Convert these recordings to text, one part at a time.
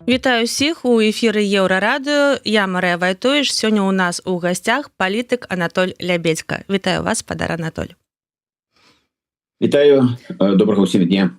Вітаю ўсіх у эфіры Еўрарадыё. Я Марыя Вайтовіч. Сёння ў нас у гасцях палітык Анатоль Лябедзька. Вітаю вас, спадар Анатоль. Вітаю, добрага ўсім дня.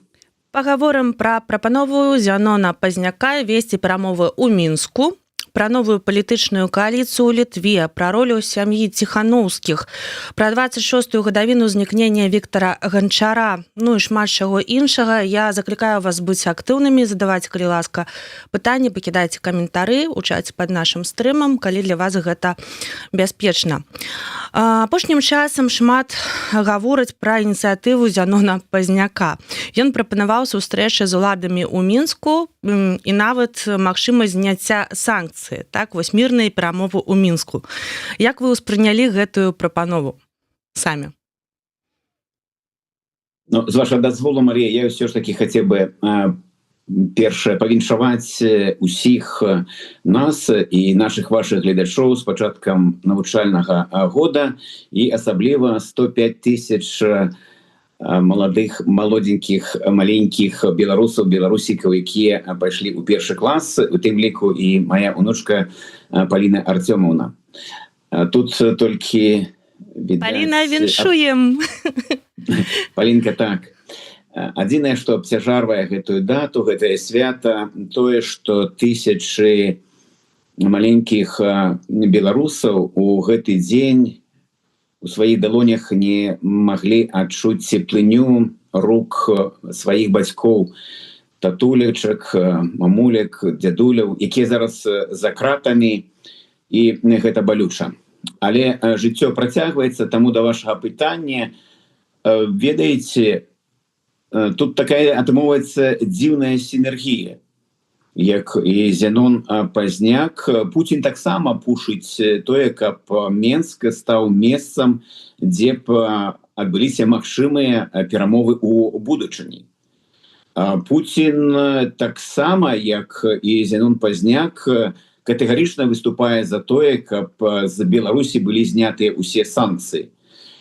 Пагаворым пра прапанову Зянона Пазняка весці перамовы ў Мінску, пра новую палітычную кааліцыю ў Літве, пра ролю сям'і Ціханаўскіх, пра 26-ю гадавіну ўзнікнення Віктара Ганчара, ну і шмат чаго іншага. Я заклікаю вас быць актыўнымі, задаваць, калі ласка, пытанні, пакідайце каментары ў чаце пад нашым стрымам, калі для вас гэта бяспечна. Апошнім часам шмат гавораць пра ініцыятыву Зянона Пазняка. Ён прапанаваў сустрэчы з уладамі ў Мінску і нават магчымасць зняцця санкцый. Так, вось мірныя перамовы ў Мінску. Як вы ўспрынялі гэтую прапанову самі? Ну, з вашага дазволу, Марія, я ўсё ж такі хацеў бы першае павіншаваць усіх нас і нашых вашых гледачоў з пачаткам навучальнага года і асабліва 105 тысяч маладых, молоденьких, маленьких беларусаў, беларусікаў, якія пайшлі ў першы клас, у тым ліку і моя унучка Паліна Артёмаўна. Тут толькі відаць... Паліна, віншуем! Палінка, так. Адзінае, што абцяжарвае гэтую дату, гэтае свята, тое, што тысячы маленькіх беларусаў у гэты дзень у сваіх далонях не маглі адчуць цеплыню рук сваіх бацькоў, татулечак, мамулек, дзядуляў, якія зараз за кратамі, і гэта балюча. Але жыццё працягваецца, таму да вашага пытання, ведаеце, тут такая атрымоўваецца дзіўная сінергія. Як і Зянон Пазняк, Пуцін таксама пушыць тое, каб Менск стаў месцам, дзе б адбыліся магчымыя перамовы ў будучыні. Пуцін таксама, як і Зянон Пазняк, катэгарычна выступае за тое, каб з Беларусі былі знятыя ўсе санкцыі.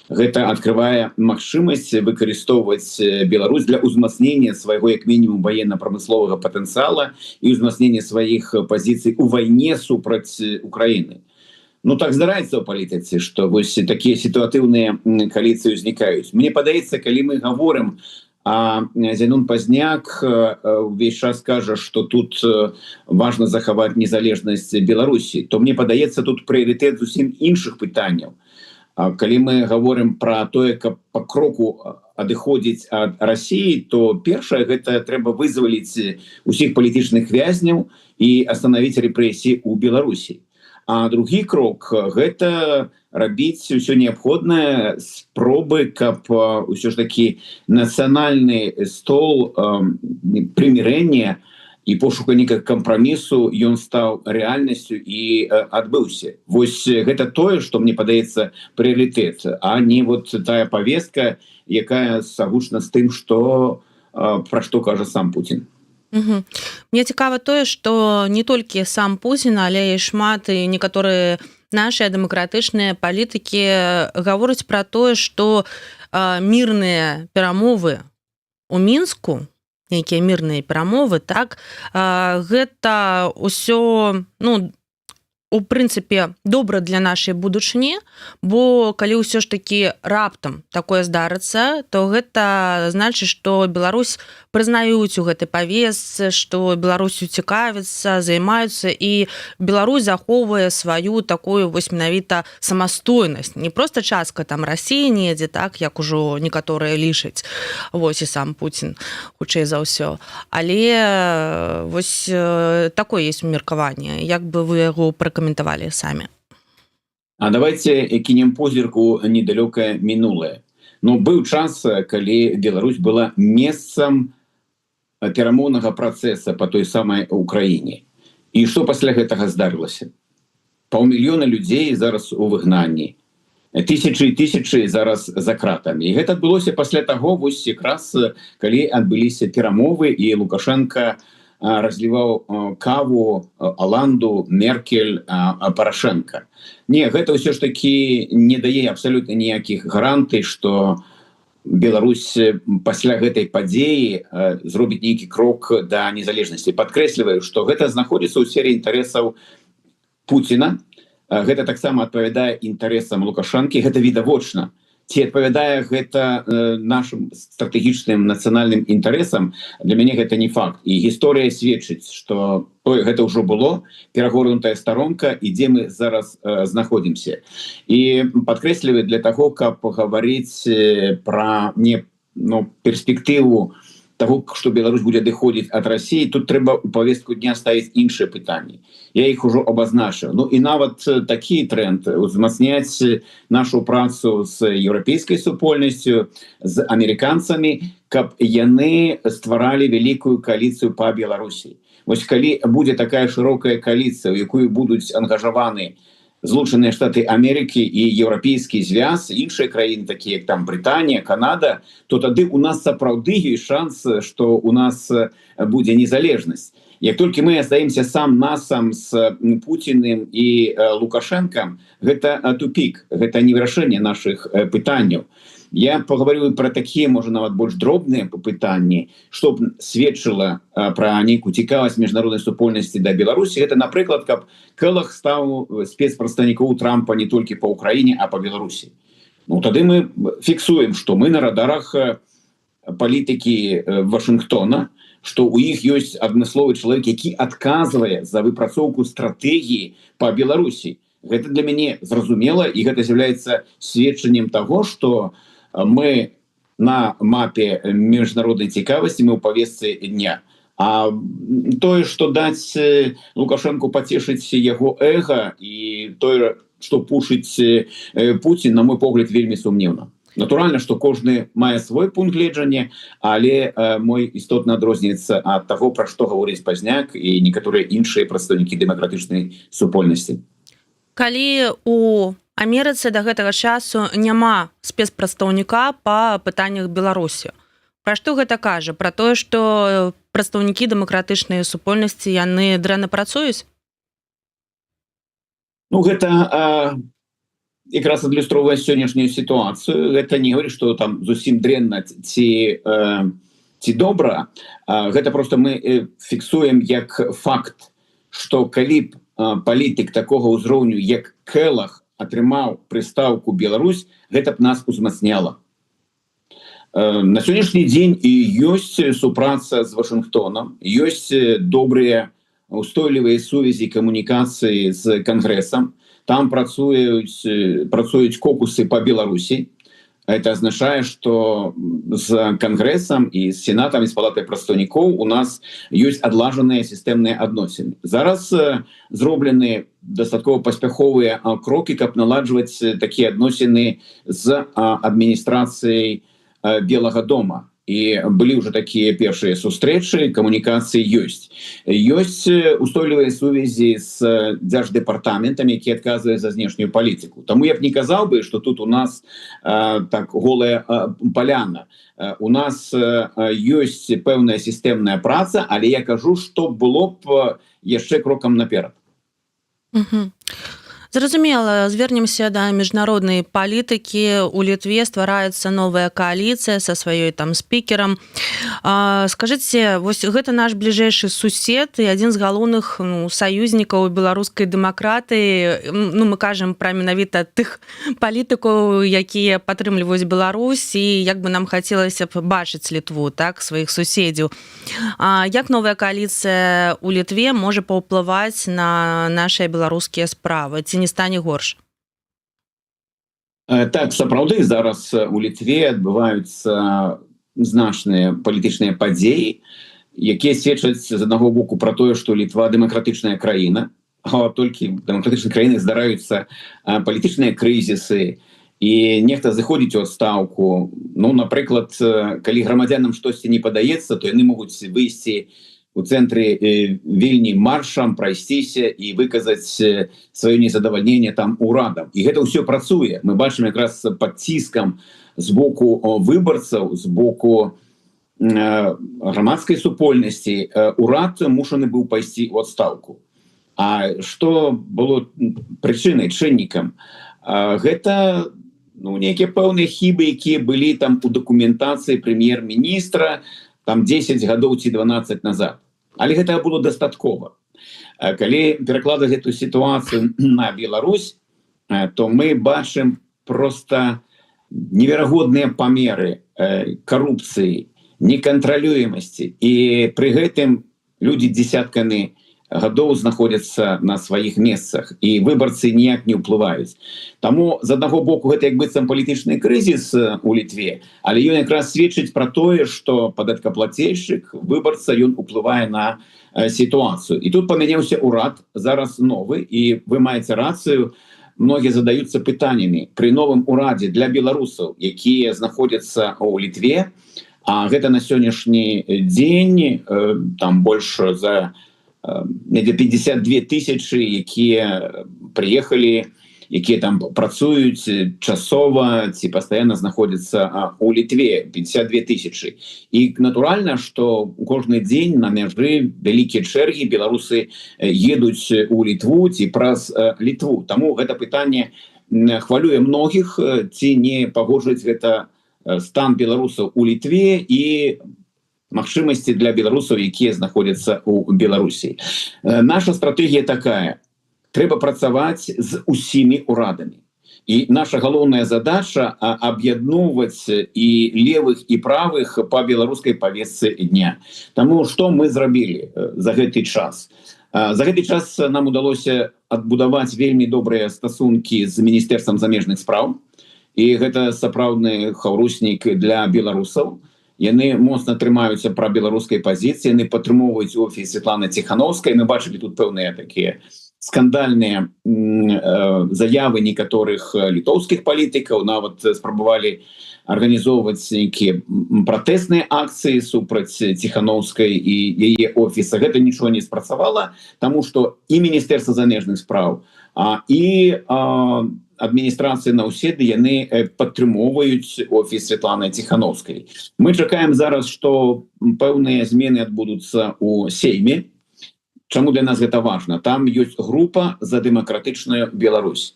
Гэта адкрывае магчымасць выкарыстоўваць Беларусь для ўзмацнення свайго, як мінімум, военно-прамысловага патэнцыяла і ўзмацнення сваіх пазіцый у вайне супраць Украіны. Ну, так здараецца ў палітыцы, што вось такія сітуатыўныя кааліцыі ўзнікаюць. Мне падаецца, калі мы гаворым, а Зянон Пазняк увесь час кажа, што тут важна захаваць незалежнасць Беларусі, то мне падаецца, тут прыярытэт зусім іншых пытанняў. Калі мы гаворым пра тое, каб па кроку адыходзіць ад Расіі, то першае, гэта трэба вызваліць усіх палітычных вязняў і астанавіць рэпрэсіі ў Беларусі. А другі крок, гэта рабіць усё неабходнае спробы, каб усё ж такі нацыянальны стол прымірэння і пошука некага кампрамісу ён стаў рэальнасцю і адбыўся. Вось гэта тое, што мне падаецца прыярытэт, а не вот тая павестка, якая сагучна з тым, што пра што кажа сам Пуцін. Мне цікава тое, што не толькі сам Пуцін, але і шмат і некаторыя нашыя дэмакратычныя палітыкі гавораць пра тое, што мірныя перамовы ў Мінску, нейкія мірныя перамовы, так, гэта ўсё, ну, у прынцыпе, добра для нашай будучыні, бо калі ўсё ж такі раптам такое здарыцца, то гэта значыць, што Беларусь прызнаюць у гэтай павестцы, што Беларусю цікавяцца, займаюцца, і Беларусь захоўвае сваю такую вось менавіта самастойнасць. Не проста частка там Расіі недзе, так, як ужо некаторыя лічаць, вось і сам Пуцін, хутчэй за ўсё. Але вось такое есть меркаванне. Як бы вы яго пракаментавалі самі? А давайте кінем позірку недалёкае мінулае. Ну, быў час, калі Беларусь была месцам перамоўнага працэса па той самай Украіне. І што пасля гэтага здарылася? Паўмільёна людзей зараз у выгнанні. Тысячы і тысячы зараз за кратамі. І гэта адбылося пасля таго, вось якраз, калі адбыліся перамовы, і Лукашенко разліваў каву Оланду, Меркель, Парашенко. Не, гэта ўсё ж такі не дае абсалютна ніякіх гарантый, што Беларусь пасля гэтай падзеі зробіць нейкі крок да незалежнасці. Падкрэсліваю, што гэта знаходзіцца ў сфере інтарэсаў Пуціна. Гэта таксама адпавядае інтарэсам Лукашэнкі, гэта відавочна. Ці адпавядае гэта нашым стратэгічным нацыянальным інтарэсам, для мяне гэта не факт. І гісторыя сведчыць, што гэта ўжо было, перагорнутая старонка, і дзе мы зараз знаходзімся. І падкрэсліваю, для таго, каб гаварыць пра перспектыву того, што Беларусь будзе адыходзіць ад Расіі, тут трэба ў павестку дня ставіць іншыя пытанні. Я іх ужо абазначыў. І нават такі тренд узмацняць нашу працу з еўрапейскай супольнасцю, з амерыканцамі, каб яны стваралі вялікую кааліцыю па Беларусі. Вось калі будзе такая шырокая кааліцыя, у якую будуць ангажаваны Злучаныя Штаты Амерыкі і еўрапейскі звяз, іншыя краіны, такія як там Брытанія, Канада, то тады у нас сапраўды ёсць шанс, што у нас будзе незалежнасць. Як толькі мы астаемся сам-насам з Пуціным і Лукашэнкам, гэта тупік, гэта не вырашэнне нашых пытанняў. Я паговорю пра такія, можа, нават больш дробныя пытанні, што б сведчыла пра нейкую цікавасць міжнароднай супольнасці да Беларусі. Гэта, напрыклад, каб Келах стаў спецпрадстаўнікоў Трампа не толькі па Ўкраіне, а па Беларусі. Тады мы фіксуем, што мы на радарах палітыкі Вашынгтона, што ў іх ёсць адмысловы чалавек, які адказвае за выпрацоўку стратэгіі па Беларусі. Гэта для мяне зразумела, і гэта з'яўляецца сведчаннем таго, што мы на мапе міжнароднай цікавасці, мы ў павестцы дня. А тое, што даць Лукашэнку пацешыць яго эга і тое, што пушыць Пуцін, на мой погляд, вельмі сумнеўна. Натуральна, што кожны мае свой пункт гледжання, але мой істотна адрозніваецца ад таго, пра што гаворыць Пазняк і некаторыя іншыя прадстаўнікі дэмакратычнай супольнасці. Калі у Амерыцы да гэтага часу няма спецпрадстаўніка па пытаннях Беларусі, пра што гэта кажа? Пра тое, што прадстаўнікі дэмакратычнай супольнасці яны дрэнна працуюць? Гэта якраз адлюстроўвае сённяшнюю сітуацыю. Гэта не говорит, што там зусім дрэнна ці добра. Гэта просто мы фіксуем як факт, што калі б палітык такога ўзроўню, як Келах, атрымаў прыстаўку Беларусь, гэта б нас узмацняла. На сённяшні дзень і ёсць супраца з Вашынгтонам, ёсць добрыя устойлівыя сувязі і камунікацыі з Кангрэсам. Там працуюць кокусы па Беларусі. Это азначае, што з Кангрэсам і з Сенатам і з палатай прадстаўнікоў у нас ёсць адлажаныя сістэмныя адносіны. Зараз зроблены дастаткова паспяховыя крокі, каб наладжваць такія адносіны з адміністрацыяй Белага дома. І былі ўжо такія першыя сустрэчы, камунікацыі ёсць. Ёсць устойлівыя сувязі з дзярждэпартаментам, які адказвае за знешнюю палітыку. Таму я б не казаў бы, што тут у нас так голая паляна. У нас ёсць пэўная сістэмная праца, але я кажу, што было б яшчэ крокам наперад. Зразумела, звернемся да міжнароднай палітыкі. У Літве ствараецца новая кааліцыя са сваёй там спікерам. Скажыце, вось гэта наш бліжэйшы сусед і адзін з галоўных саюзнікаў беларускай дэмакратыі. Мы кажам пра менавіта тых палітыкаў, якія падтрымліваюць Беларусь, і як бы нам хацелася б бачыць Літву, так, сваіх суседзяў. Як новая кааліцыя ў Літве можа паўплываць на нашыя беларускія справы? Ці не стане горш? Так, сапраўды, зараз у Літве адбываюцца значныя палітычныя падзеі, якія сведчаць з аднаго боку пра тое, што Літва дэмакратычная краіна, а толькі дэмакратычнай краіны здараюцца палітычныя крызісы, і нехта зыходзіць у адстаўку. Напрыклад, калі грамадзянам штосьці не падаецца, то яны могуць выйсці у цэнтры Вільні маршам, прайсціся і выказаць сваё незадавальненне там урадам. І гэта ўсё працуе. Мы бачым якраз пад ціскам з боку выбарцаў, з боку грамадскай супольнасці урад мушаны быў пайсці ў адстаўку. А што было прычынай, чыннікам? Гэта некія пэўныя хібы, якія былі там у дакументацыі прэм'ер-міністра там 10 гадоў ці 12 назад. Але гэта было дастаткова. Калі перакладаць эту сітуацыю на Беларусь, то мы бачым просто неверагодныя памеры карупцыі, некантралюемасці, і пры гэтым людзі дзесяткамі гадоў знаходзяцца на сваіх месцах, і выбарцы ніяк не ўплываюць. Таму з аднаго боку гэта як быццам палітычны крызіс у Літве, але ён якраз сведчыць пра тое, што падаткаплацельшчык, выбарца, ён уплывае на сітуацыю. І тут памяняўся ўрад, зараз новы, і вы маеце рацыю, многія задаюцца пытаннямі пры новым урадзе для беларусаў, якія знаходзяцца ў Літве, а гэта на сённяшні дзень там больш за 52 тысячы, якія прыехалі, якія там працуюць часова ці пастаянна знаходзяцца у Літве, 52 тысячы. І натуральна, што кожны дзень на мяжы вялікія чэргі, беларусы едуць у Літву ці праз Літву. Таму гэта пытанне хвалюе многіх, ці не пагоджваць гэта стан беларусаў у Літве і магчымасці для беларусаў, якія знаходзяцца ў Беларусі. Наша стратэгія такая: трэба працаваць з усімі урадамі. І наша галоўная задача аб'ядноўваць і левых, і правых па беларускай павестцы дня. Таму што мы зрабілі за гэты час? За гэты час нам удалося адбудаваць вельмі добрыя стасункі з Міністэрствам замежных спраў, і гэта сапраўдны хаўруснік для беларусаў. Яны моцна трымаюцца пра беларускай пазіцыі, яны падтрымоўваюць офіс Святланы Ціханаўскай. Мы бачылі тут пэўныя такія скандальныя заявы некаторых літоўскіх палітыкаў, нават спрабавалі арганізоўваць нейкія пратэсныя акцыі супраць Ціханаўскай і яе офіса. Гэта нічого не спрацавала, таму што і Міністэрства замежных спраў, і адміністрацыі Наўседы, яны падтрымоўваюць офіс Святланы Ціханаўскай. Мы чакаем зараз, што пэўныя змены адбудуцца ў Сейме. Чаму для нас гэта важна? Там ёсць група за дэмакратычную Беларусь.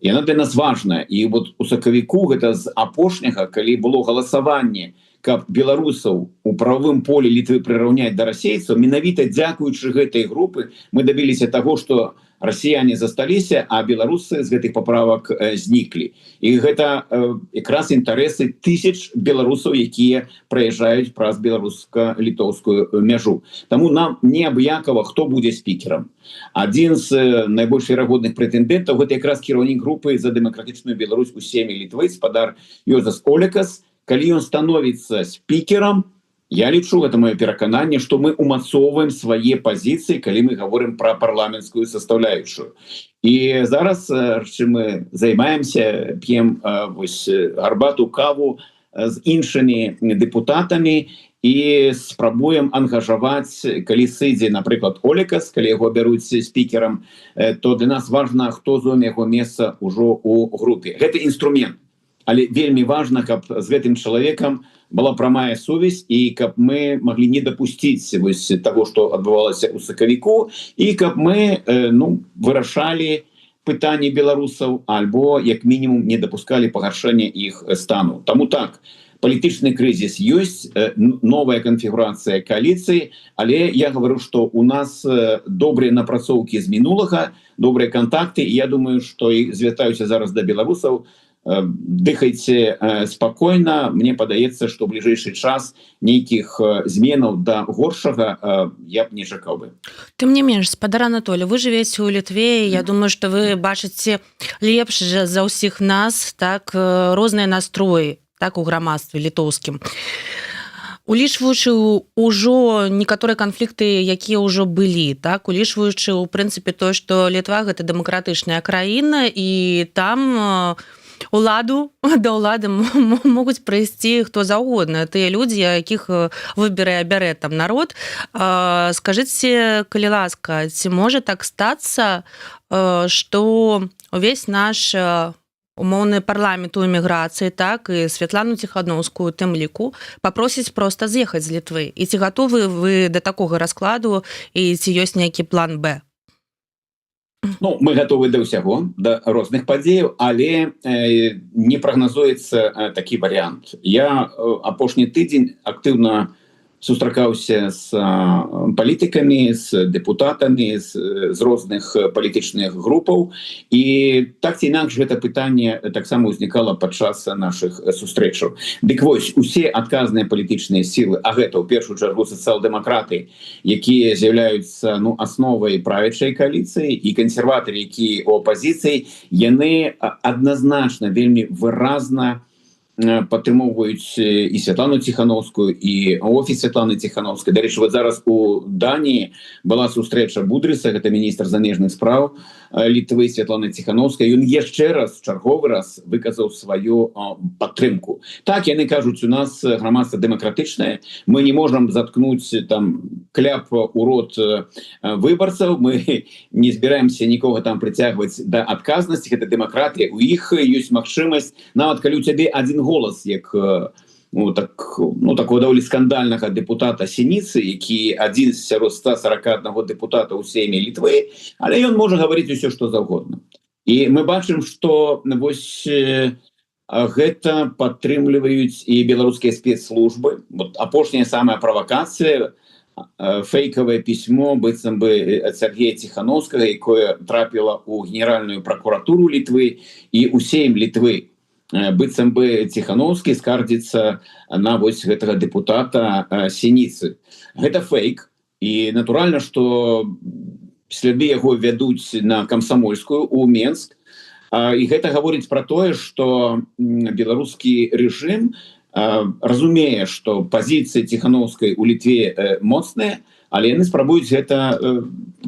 Яна для нас важная. І вот у сакавіку, гэта з апошняга, калі было галасаванне, каб беларусаў у правовым полі Літвы прыраўняць да расейцаў, менавіта дзякуючы гэтай групы мы дабіліся таго, што расіяне засталіся, а беларусы з гэтых паправак зніклі. І гэта якраз інтарэсы тысяч беларусаў, якія праязджаюць праз беларуска-літоўскую мяжу. Таму нам неабыякава, хто будзе спікерам. Адзін з найбольш верагодных прэтэндэнтаў гэта якраз кіраўнік групы за дэмакратычную Беларусь у Сейме Літвы, спадар Йозас Олекас. Калі ён становіцца спікерам, я лічу, гэта маё перакананне, што мы умацоўваем свае пазіцыі, калі мы гаворым пра парламенцкую састаўляючую. І зараз, чым мы займаемся, п'ем гарбату, каву з іншымі дэпутатамі і спрабуем ангажаваць, калі сыдзе, напрыклад, Олекас, калі яго бяруць спікерам, то для нас важна, хто зойме яго месца ўжо ў групе. Гэта інструмент. Але вельмі важна, каб з гэтым чалавекам была прамая сувязь, і каб мы маглі не дапусціць таго, што адбывалася ў сакавіку, і каб мы вырашалі пытанні беларусаў, альбо як мінімум не дапускалі пагаршэння іх стану. Таму так, палітычны крызіс ёсць, новая канфігурацыя кааліцыі, але я гавару, што у нас добрыя напрацоўкі з мінулага, добрыя кантакты, і я думаю, што і звяртаюся зараз да беларусаў, дыхайце спакойна. Мне падаецца, што ў бліжэйшы час нейкіх зменаў да горшага я б не чакаў бы. Тым не менш, спадар Анатолій, вы жывеце ў Літве, я думаю, што вы бачыце лепш за ўсіх нас, так, розныя настроі, так, у грамадстве літоўскім. Улічваючы ўжо некаторыя канфлікты, якія ўжо былі, так, улічваючы, у прынцыпе, тое, што Літва – гэта дэмакратычная краіна, і там да ўлады могуць прыйсці хто заўгодна, тыя людзі, якіх абярэ там народ. Скажыце, калі ласка, ці можа так стацца, што увесь наш умоўны парламент у эміграцыі, так, і Святлану Ціханаўскую, тым ліку, папросіць проста з'ехаць з Літвы? І ці гатовы вы да такога раскладу, і ці ёсць нейкі план Б? Ну, мы готовы да ўсяго, да розных падзеяў, але не прагназуецца такі варыянт. Я апошні тыдзень актыўна сустракаўся з палітыкамі, з дэпутатамі, з розных палітычных групаў. І так ці інакш гэта пытанне таксама ўзнікала падчас нашых сустрэчаў. Дык вось, усе адказныя палітычныя сілы, а гэта ў першую чаргу сацыял-дэмакраты, якія з'яўляюцца асновай правячай кааліцыі, і кансерватары, якія ў апазіцыі, яны адназначна вельмі выразна падтрымоўваюць і Святлану Ціхановскую, і офіс Святланы Ціхановскай. Дарэчы, вот зараз у Даніі была сустрэча Будрыса, гэта міністр замежных спраў Літвы, Святланы Ціхановскай. Ён яшчэ раз, чарговы раз выказаў сваю падтрымку. Так, яны кажуць, у нас грамадства дэмакратычнае, мы не можам заткнуць там кляп у рот выбарцаў, мы не збіраемся нікога там прыцягваць да адказнасці, гэта дэмакратыя, у іх ёсць магчымасць, нават калі у цябе адзін голас, як такого даволі скандальнага депутата Сініцы, які адзін сярод 141 депутата ў сейме Літвы, але ён можа гаварыць усё, што заўгодна. І мы бачым, што вось гэта падтрымліваюць і беларускія спецслужбы. Вот апошняя самая правакацыя, фейкавае пісьмо быццам бы ад Сергея Ціхановскага, якое трапіла ў Генеральную пракуратуру Літвы і ў сейм Літвы. Быццам бы Ціхановскі скардзіцца на вось гэтага депутата Сініцы. Гэта фейк, і натуральна, што сляды яго вядуць на Камсамольскую ў Менск, і гэта гаворыць пра тое, што беларускі рэжым разумее, што пазіцыі Ціхановскай у Літве моцныя, але яны спрабуюць гэта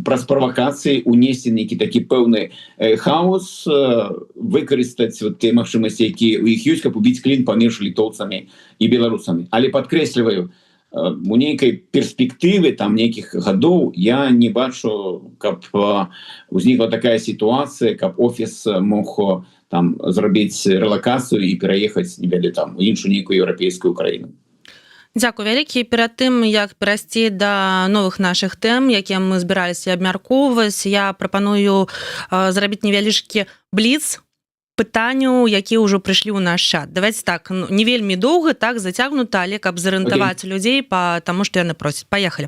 праз правакацыі унесці нейкі такі пэўны хаос, выкарыстаць тыя магчымасці, якія ў іх ёсць, каб убіць клін паміж літоўцамі і беларусамі. Але падкрэсліваю, у нейкай перспектывы там нейкіх гадоў я не бачу, каб узнікла такая сітуацыя, каб офіс мог там зрабіць рэлакацыю і пераехаць, не ведаю, там у іншую нейкую еўрапейскую краіну. Дзякуй вялікі. Перад тым, як перайсці да новых нашых тэм, якія мы збіраліся абмяркоўваць, я прапаную зрабіць невялічкі бліц пытанняў, якія ўжо прыйшлі ў наш чат. Давайте так, не вельмі доўга, так зацягнута, але каб зарыентаваць людзей, таму што яны просяць. Паехалі.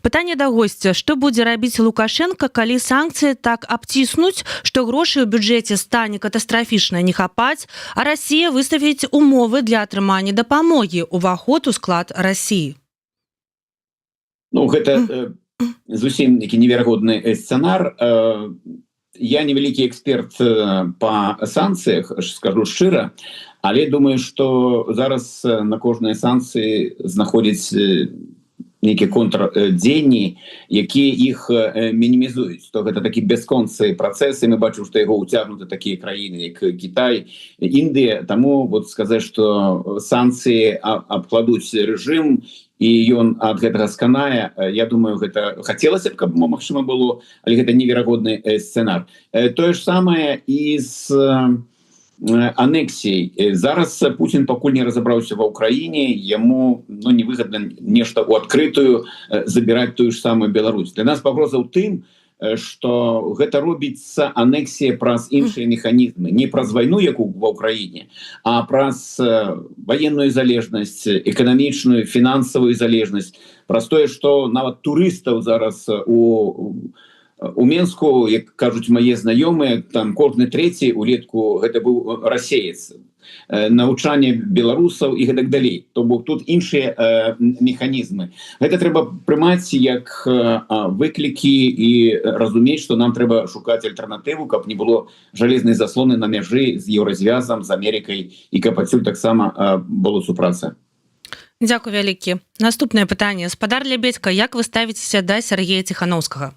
Пытанне да госця. Што будзе рабіць Лукашенко, калі санкцыі так абціснуць, што грошай у бюджэце стане катастрафічна не хапаць, а Расія выставіць умовы для атрымання дапамогі, уваход у склад Расіі? Ну, гэта зусім нейкі неверагодны сцэнар. Я невялікі эксперт па санкцыях, скажу шчыра, але думаю, што зараз на кожныя санкцыі знаходзяць нейкія контрдзеянні, якія іх мінімізуюць. То гэта такі бясконцы працэсы. Мы бачым, што яго ўцягнуты такія краіны, як Кітай, Індыя. Таму вот сказаць, што санкцыі абкладуць рэжым, і ён ад гэтага сканае, я думаю, гэта хацелася б, каб магчыма было, але гэта неверагодны сцэнар. Тое ж самае і з анексіяй. Зараз Путін пакуль не разабраўся ва ўкраіне, яму невыгадна нешта ў адкрытую забіраць тую ж самую Беларусь. Для нас пагроза ў тым, што гэта робіцца анексія праз іншыя механізмы, не праз вайну, як ва ўкраіне, а праз ваенную залежнасць, эканамічную, фінансавую залежнасць, праз тое, што нават турыстаў зараз у Менску, як кажуць мае знаёмыя, там кожны трэці улетку гэта быў расеец. Навучанне беларусаў і гэтак далей. То бок тут іншыя механізмы. Гэта трэба прымаць як выклікі і разумець, што нам трэба шукаць альтэрнатыву, каб не было жалезнай заслоны на мяжы з еўразвязам, з Амерыкай, і каб адсюль таксама было супраца. Дзякуй вялікі. Наступнае пытанне. Спадар Лебедзька, як вы ставіцеся да Сергея Ціхановскага?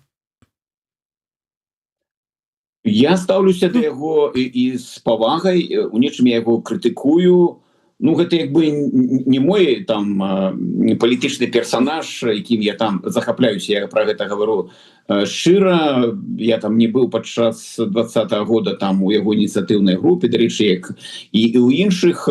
Я стаўлюся да яго і з павагай, у нечым я яго крытыкую. Ну, гэта як бы не мой там палітычны персанаж, якім я там захапляюся, я пра гэта гавару шчыра. Я там не быў падчас 2020 года там у яго ініцыятыўнай групе, дарэчы, як і ў іншых.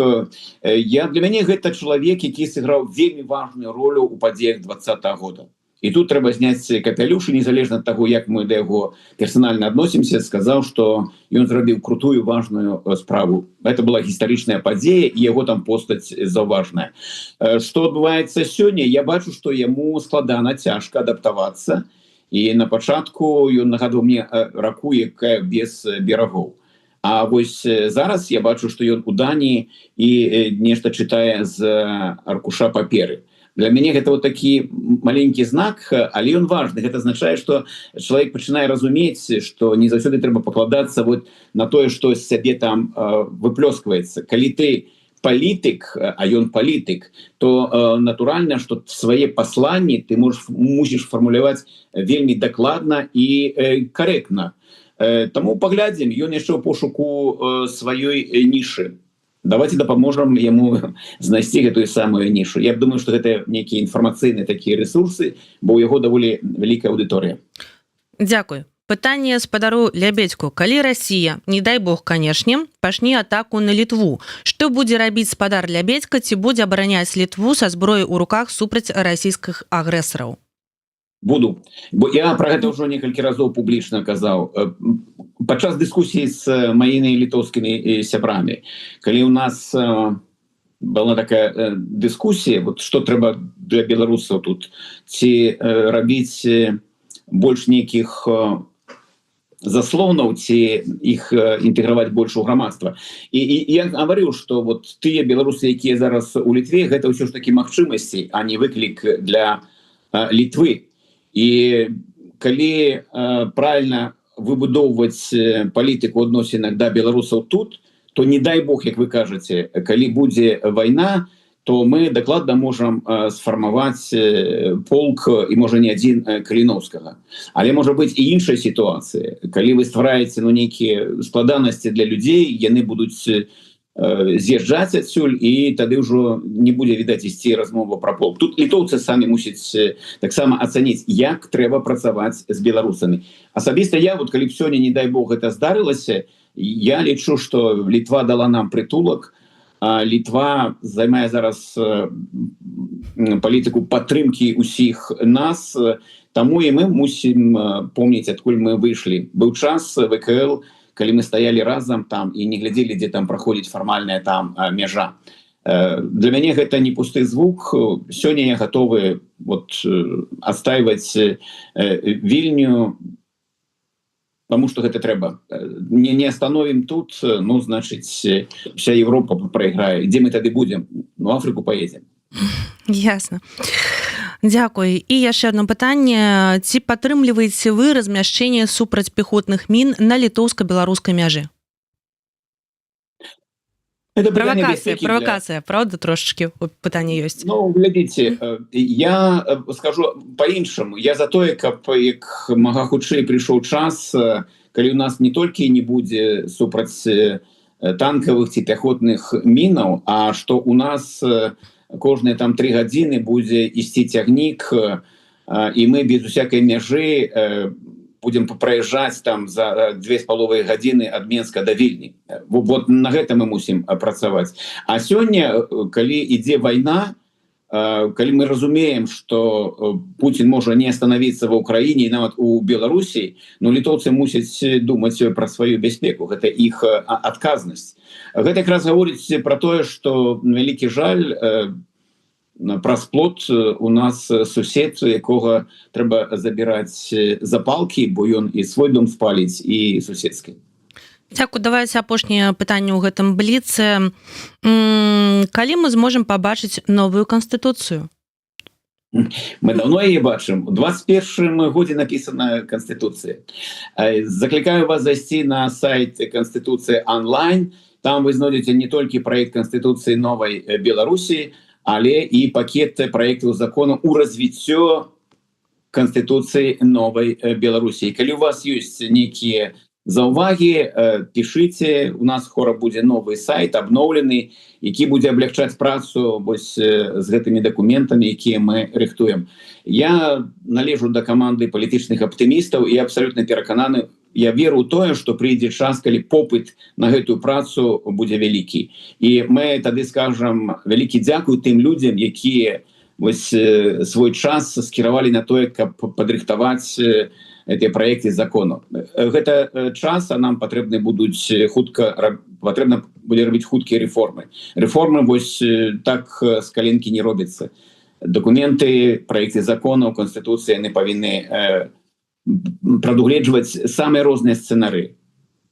Для мяне гэта чалавек, які сыграў вельмі важную ролю ў падзеях 2020 года. І тут трэба зняць капялюш, і незалежна ад таго, як мы да яго персанальна адносімся, сказаў, што ён зрабіў крутую важную справу. Это была гістарычная падзея, і яго там постаць заўважная. Што адбываецца сёння? Я бачу, што яму складана, цяжка адаптавацца. І на пачатку ён нагадваў мне раку, якая без берагоў. А вось зараз я бачу, што ён у Даніі і нешта чытае з аркуша паперы. Для мяне гэта вот такі маленькі знак, але ён важны. Гэта азначае, што чалавек пачынае разумець, што не заўсёды трэба пакладацца вот на тое, што з сябе там выплёскваецца. Калі ты палітык, а ён палітык, то натуральна, што свае пасланні ты мусіш фармуляваць вельмі дакладна і карэктна. Таму паглядзім, ён яшчэ ў пошуку сваёй нішы. Давайте дапаможам яму знайсці гэтую самую нішу. Я думаю, што гэта нейкія інфармацыйныя такія рэсурсы, бо ў яго даволі вялікая аўдыторыя. Дзякуй. Пытанне спадару Лябедзьку. Калі Расія, не дай бог, канешне, пачне атаку на Літву, што будзе рабіць спадар Лябедзька, ці будзе абараняць Літву са зброяй у руках супраць расійскіх агрэсараў? Буду. Бо я пра гэта ўжо некалькі разоў публічна казаў. Падчас дыскусіі з маімі літоўскімі сябрамі, калі ў нас была такая дыскусія, вот што трэба для беларусаў тут, ці рабіць больш нейкіх заслонаў, ці іх інтэграваць больш у грамадства. І я гаварыў, што вот тыя беларусы, якія зараз у Літве, гэта ўсё ж такі магчымасці, а не выклік для Літвы. І калі правильно выбудоўваць палітыку адносінах да беларусаў тут, то не дай бог, як вы кажаце, калі будзе вайна, то мы дакладна можам сфармаваць полк, і можа не адзін, Каліноўскага. Але можа быць і іншая сітуацыя. Калі вы ствараеце нейкія складанасці для людзей, яны будуць з'язджаць адсюль, і тады ўжо не будзе, відаць, ісці размова пра полк. Тут літоўцы самі мусяць таксама ацаніць, як трэба працаваць з беларусамі. Асабіста я, вот, калі б сёння, не дай бог, гэта здарылася, я лічу, што Літва дала нам прытулак, а Літва займае зараз палітыку падтрымкі ўсіх нас, таму і мы мусім помніць, адкуль мы выйшлі. Быў час ВКЛ, калі мы стаялі разам там і не глядзелі, дзе там праходзіць фармальная там мяжа. Для мяне гэта не пусты звук. Сёння я гатовы вот адстайваць Вільню, таму што гэта трэба. Не остановім тут, ну, значыць, вся Европа прайграе. Дзе мы тады будзем? Ну, Афрыку поедзем. Ясна. Дзякуй. І яшчэ одно пытанне. Ці падтрымліваеце вы размяшчэнне супрацьпехотных мін на літоўска-беларускай мяжы? Правокация, правда, трошечки пытанне ёсць? Ну, глядзіце, я скажу по-іншаму. Я за тое, каб як мага хутчэй прыйшоў час, калі у нас не толькі не будзе супраць танкавых ці пяхотных мінаў, а што у нас кожныя там 3 гадзіны будзе ісці цягнік, і мы без усякай мяжы будем праязджаць там за 2,5 гадзіны ад Менска да Вільні. Вот на гэта мы мусім працаваць. А сёння, калі ідзе вайна, калі мы разумеем, што Путін можа не остановіцца ва Ўкраіне і нават у Беларусі, ну, літоўцы мусяць думаць пра сваю бяспеку. Гэта іх адказнасць. Гэта якраз гаворыць пра тое, што вялікі жаль, праз плот у нас сусед, якога трэба забіраць запалкі, бо ён і свой дом спаліць, і суседскі. Дзякуй. Давайте апошняе пытанне ў гэтым бліцы. Калі мы зможам пабачыць новую канстытуцыю? Мы давно яе бачым. У 21 годзе напісана Канстытуцыя. Заклікаю вас зайсці на сайт Канстытуцыі онлайн. Там вы знойдзеце не толькі праект Канстытуцыі новай Беларусі, але і пакет праектаў закону ў развіццё Канстытуцыі новай Беларусі. Калі у вас ёсць нейкія заўвагі, пішыце. У нас скора будзе новы сайт, абноўлены, які будзе аблягчаць працу вось з гэтымі дакументамі, якія мы рыхтуем. Я належу да каманды палітычных аптымістаў і абсалютна перакананы, я веру ў тое, што прыйдзе час, калі попыт на гэтую працу будзе вялікі. І мы тады скажам вялікі дзякуй тым людзям, якія вось свой час скіравалі на тое, каб падрыхтаваць гэтыя праекты закону. Гэта час, а нам патрэбны будуць хутка, патрэбна будзе рабіць хуткія рэформы. Рэформы вось так з каленкі не робіцца. Документы, проекты законаў, Конституцыі, яны павінны прадугледжваць самыя розныя сцэнары.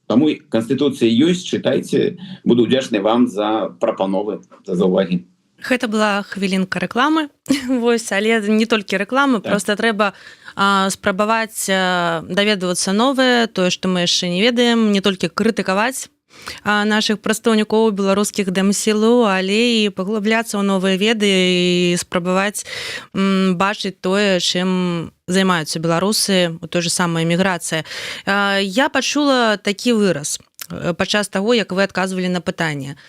Таму Конституцыя ёсць, чытайце, буду ўдзячны вам за прапановы, за ўвагі. Гэта была хвілінка рэкламы. Вось, але не толькі рэкламы, проста трэба спрабаваць даведвацца новае, тое, што мы яшчэ не ведаем, не толькі крытыкаваць наших прадстаўнікоў беларускіх дэмсілаў, але і паглыбляцца ў новыя веды і спрабаваць бачыць тое, чым займаюцца беларусы у той же самай эміграцыі. Я пачула такі выраз падчас таго, як вы адказвалі на пытанне.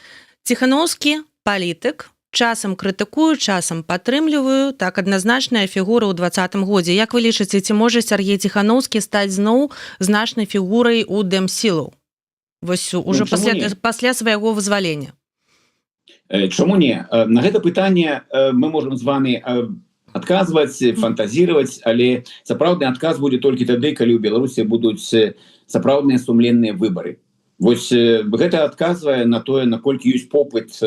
Ціханаўскі палітык, часам крытыкую, часам падтрымліваю, так адназначная фігура ў 2020 годзе. Як вы лічыце, ці можа Сергей Ціханаўскі стаць зноў значнай фігурай у дэмсілаў? Вось уже пасля свайго вызвалення. Чаму не? На гэта пытанне мы можам з вами адказваць, фантазіраваць, але сапраўдны адказ будзе толькі тады, калі ў Беларусі будуць сапраўдныя сумленныя выбары. Вось гэта адказвае на тое, наколькі ёсць попыт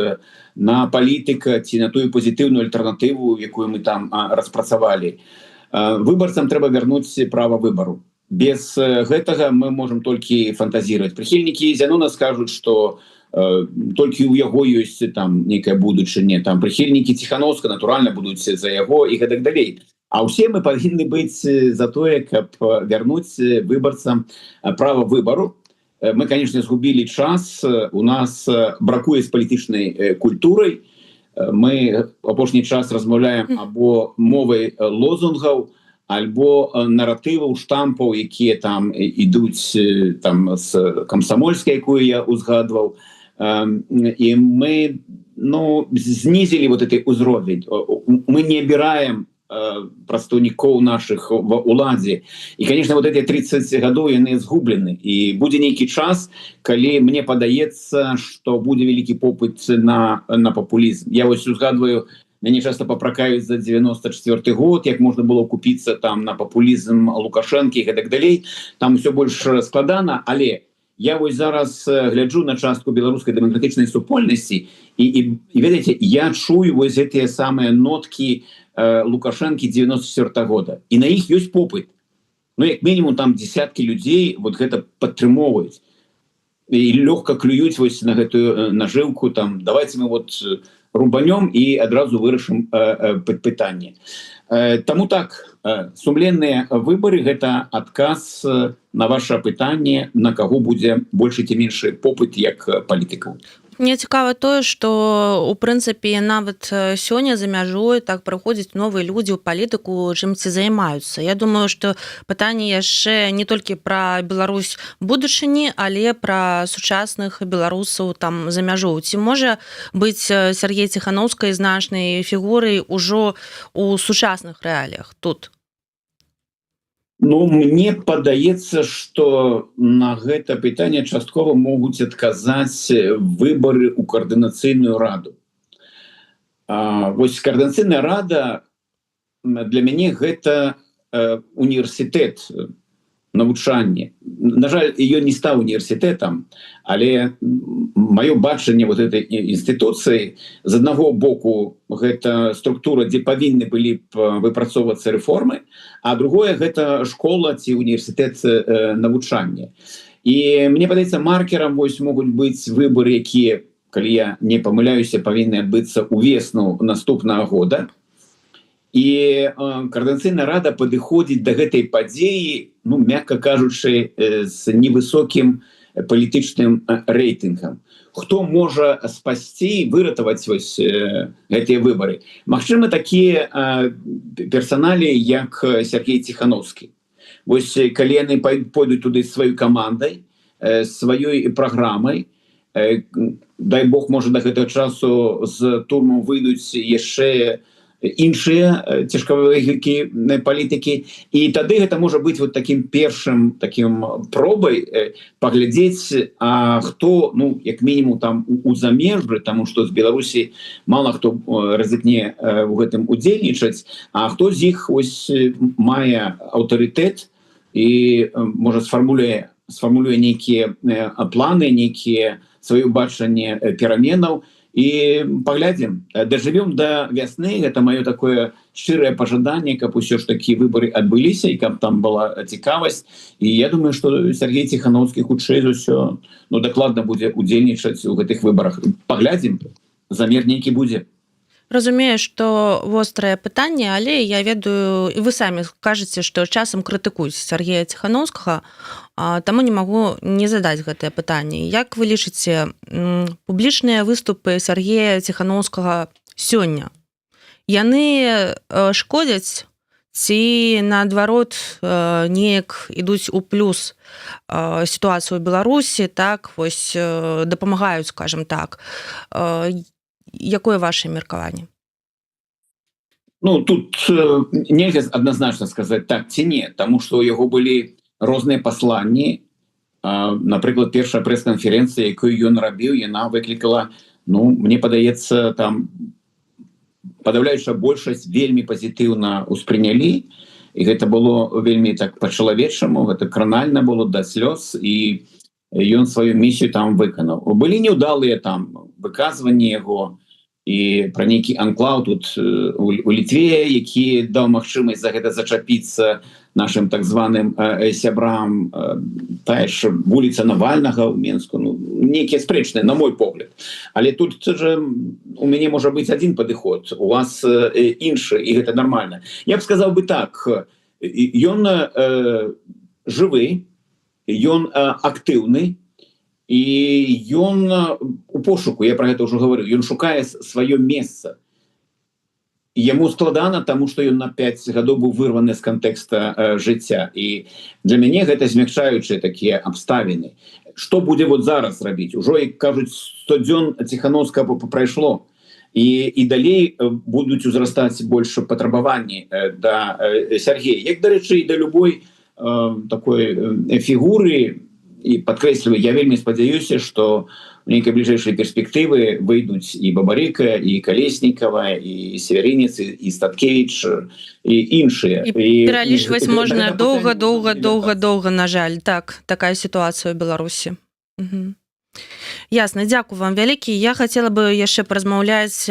на палітыка ці на тую пазітыўную альтэрнатыву, якую мы там распрацавалі. Выбарцам трэба вярнуць права выбару. Без гэтага мы можам толькі фантазіраваць. Прыхільнікі Зянона скажуць, што толькі ў яго ёсць там нейкая будучыня, там прыхільнікі Ціханаўска натуральна будуць за яго і гэтак далей. А ўсе мы павінны быць за тое, каб вярнуць выбарцам права выбару. Мы, конечно, згубілі час, у нас бракуе з палітычнай культурай. Мы апошні час размаўляем або мовай лозунгаў, альбо наратываў, штампаў, якія там ідуць там з камсамольскай, якую я узгадваў. І мы знізілі вот гэты ўзровень. Мы не абіраем прадстаўнікоў нашых ва ўладзе. І, конечно, вот эти 30 гадоў яны згублены. І будзе нейкі час, калі мне падаецца, што будзе вялікі попыт на папулізм. Я вось узгадваю, мяне часто папракаюць за 94 год, як можна было купіцца там на папулізм Лукашэнкі і гэтак далей. Там усё больш складана, але я вось зараз гляджу на частку беларускай дэмакратычнай супольнасці і ведаеце, я чую вось гэтыя самыя ноткі Лукашэнкі 94 года. І на іх ёсць попыт. Ну, як мінімум, там десяткі людзей вот гэта падтрымоўваюць. І лёгка клююць вось на гэтую нажыўку, там, давайте мы вот рубанём і адразу вырашым пытанне. Таму так, сумленныя выбары – гэта адказ на ваше пытанне, на каго будзе большы ці меншы попыт як палітыкаў. Мне цікава тое, што у прынцыпе нават сёння за мяжой так прыходзяць новыя людзі ў палітыку, чымсьці займаюцца. Я думаю, што пытанне яшчэ не толькі пра Беларусь будучыні, але пра сучасных беларусаў там за мяжой. Ці можа быць Сергей Ціханаўскі значнай фігурай ужо ў сучасных рэаліях тут? Ну, мне падаецца, што на гэта пытанне часткова могуць адказаць выбары ў каардынацыйную раду. Вось каардынацыйная рада для мяне гэта універсітэт, навучанне. На жаль, ее не стаў універсітэтам, але маё бачанне вот этой інстытуцыі з аднаго боку гэта структура, дзе павінны былі б выпрацоўвацца рэформы, а другое гэта школа ці універсітэт навучання. І мне падаецца, маркерам вось могуць быць выбары, якія, калі я не памыляюся, павінны адбыцца ўвесну наступнага года. І каардынацыйная рада падыходзіць да гэтай падзеі, ну, мякка кажучы, з невысокім палітычным рэйтынгам. Хто можа спасці, выратаваць вось гэтыя выбары? Магчыма, такія персаналі, як Сергей Ціханаўскі. Вось калі яны пойдуць туды сваёй камандай, сваёй праграмай, дай Бог, можа, да гэтага часу з турму выйдуць яшчэ іншыя цяжкавагі палітыкі, і тады гэта можа быць вот таким першым таким пробай паглядзець, а хто, ну як мінімум там у замежжы, тому что з Беларусі мало хто рызыкне у гэтым удзельнічаць, а хто з іх ось мае аўтарытэт і можа сфармулюе нейкія планы, нейкія сваё бачанне пераменаў, і паглядзім, дажывём да вясны. Гэта маё такое шчырае пажаданне, каб усё ж такі выбары адбыліся і каб там была цікавасць. І я думаю, што Сергей Ціхановскі хутчэй за ўсё дакладна будзе удзельнічаць у гэтых выбарах. Паглядзім, замер нейкі будзе. Разумею, што вострае пытанне, але я ведаю, і вы самі кажаце, што часам крытыкуюць Сергея Ціхановскага, таму не магу не задаць гэтае пытанне. Як вы лічыце, публічныя выступы Сергея Ціхановскага сёння, яны шкодзяць ці наадварот неяк ідуць у плюс сітуацыю ў Беларусі, так, вось дапамагаюць, скажам так. Якое ваше меркаванне? Ну, тут нельга адназначна сказаць так ці не, таму што ў яго былі розныя пасланні. Напрыклад, першая прэс-канферэнцыя, якую ён рабіў, яна выклікала, ну, мне падаецца, там падаўляючая большасць вельмі пазітыўна ўспрынялі, і гэта было вельмі так па-чалавечаму, гэта кранальна было да слёз, і ён сваю місію там выканаў. Былі неўдалыя там выказванні яго і пра нейкі анклаў тут у Літве, які даў магчымасць за гэта зачапіцца нашим так званым сябрам, тая ж вуліца Навальнага ў Менску, ну, нейкія спрэчныя, на мой погляд. Але тут же у мяне можа быць адзін падыход, у вас іншы, і гэта нармальна. Я б сказаў бы так, ён жывы, ён актыўны, і ён у пошуку, я пра гэта ўжо гаварыў, ён шукае сваё месца. Яму складана, таму што ён на 5 гадоў быў вырваны з кантэкста жыцця. І для мяне гэта змякчаючыя такія абставіны. Што будзе вот зараз рабіць? Ужо, як кажуць, 100 дзён Ціхановскага прайшло. І далей будуць узрастаць больш патрабаванні да Сергея. Як, дарэчы, і да любой такой фігуры, і падкрэсліваю, я вельмі спадзяюся, што у нейкай бліжэйшай перспектывы выйдуць і Бабарэка, і Калеснікава, і Севярынец, і Статкевіч, і іншыя. І пералічваць можна доўга, на жаль. Так, такая сітуацыя ў Беларусі. Ясна, дзякую вам вялікі. Я хацела бы яшчэ паразмаўляць